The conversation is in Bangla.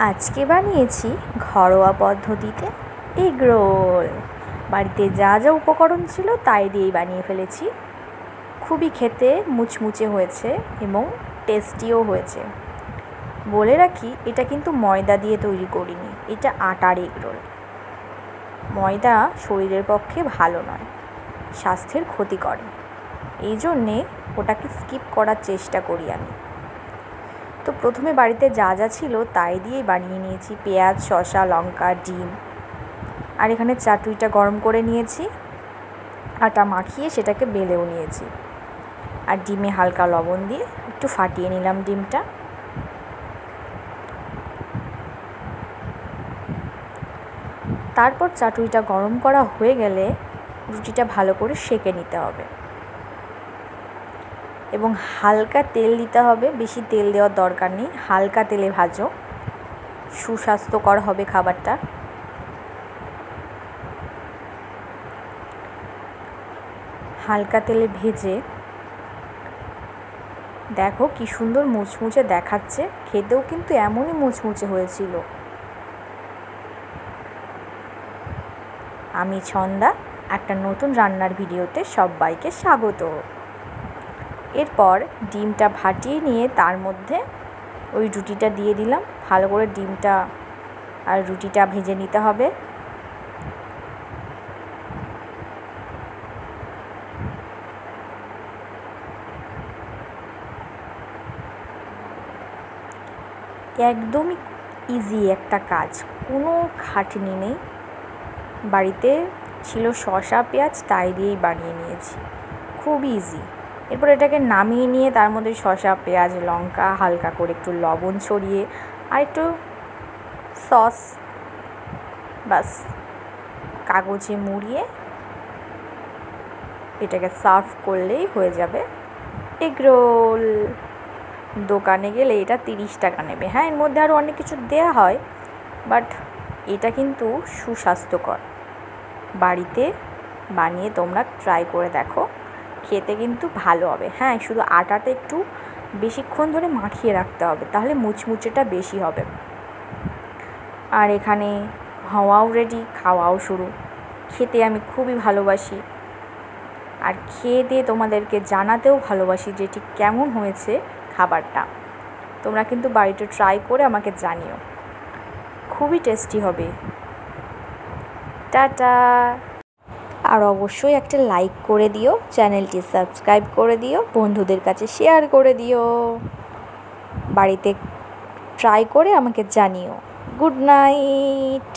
আজকে বানিয়েছি ঘরোয়া পদ্ধতিতে এগ রোল। বাড়িতে যা যা উপকরণ ছিল তাই দিয়েই বানিয়ে ফেলেছি। খুবই খেতে মুচমুচে হয়েছে এবং টেস্টিও হয়েছে। বলে রাখি, এটা কিন্তু ময়দা দিয়ে তৈরি করিনি, এটা আটার এগ রোল। ময়দা শরীরের পক্ষে ভালো নয়, স্বাস্থ্যের ক্ষতি করে, এই জন্যে ওটাকে স্কিপ করার চেষ্টা করি আমি। তো প্রথমে বাড়িতে যা যা ছিল তাই দিয়েই বানিয়ে নিয়েছি। পেঁয়াজ, শসা, লঙ্কা, ডিম, আর এখানে চাটুইটা গরম করে নিয়েছি, আটা মাখিয়ে সেটাকে বেলেও নিয়েছি, আর ডিমে হালকা লবণ দিয়ে একটু ফাটিয়ে নিলাম ডিমটা। তারপর চাটুইটা গরম করা হয়ে গেলে রুটিটা ভালো করে সেঁকে নিতে হবে এবং হালকা তেল দিতে হবে, বেশি তেল দেওয়ার দরকার নেই, হালকা তেলে ভাজো, সুস্বাস্থ্যকর হবে খাবারটা। হালকা তেলে ভেজে দেখো কি সুন্দর মুচমুচে দেখাচ্ছে, খেতেও কিন্তু এমনই মুচমুচে হয়েছিল। আমি ছন্দা, একটা নতুন রান্নার ভিডিওতে সবাইকে স্বাগত। এরপর ডিমটা ফাটিয়ে নিয়ে তার মধ্যে ওই রুটিটা দিয়ে দিলাম। ভালো করে ডিমটা আর রুটিটা ভেজে নিতে হবে। একদমই ইজি একটা কাজ, কোনো খাটনি নেই। বাড়িতে ছিল শসা, পেঁয়াজ, তাই দিয়েই বানিয়ে নিয়েছি, খুব ইজি। এরপর এটাকে নামিয়ে নিয়ে তার মধ্যে শসা, পেঁয়াজ, লঙ্কা, হালকা করে একটু লবণ ছড়িয়ে আর একটু সস, বাস কাগজে মুড়িয়ে এটাকে সার্ভ করলেই হয়ে যাবে এগ রোল। দোকানে গেলে এটা 30 টাকা নেবে। হ্যাঁ, এর মধ্যে আরও অনেক কিছু দেওয়া হয়, বাট এটা কিন্তু সুস্বাস্থ্যকর। বাড়িতে বানিয়ে তোমরা ট্রাই করে দেখো, খেতে কিন্তু ভালো হবে। হ্যাঁ, শুধু আটাটা একটু বেশিক্ষণ ধরে মাখিয়ে রাখতে হবে, তাহলে মুচমুচেটা বেশি হবে। আর এখানে হওয়াও রেডি, খাওয়াও শুরু। খেতে আমি খুবই ভালোবাসি, আর খেয়ে দিয়ে তোমাদেরকে জানাতেও ভালোবাসি যে ঠিক কেমন হয়েছে খাবারটা। তোমরা কিন্তু বাড়িতে ট্রাই করে আমাকে জানিও, খুবই টেস্টি হবে। টাটা। আর অবশ্যই একটা লাইক করে দিও, চ্যানেলটি সাবস্ক্রাইব করে দিও, বন্ধুদের কাছে শেয়ার করে দিও। বাড়িতে ট্রাই করে আমাকে জানিও। Good night.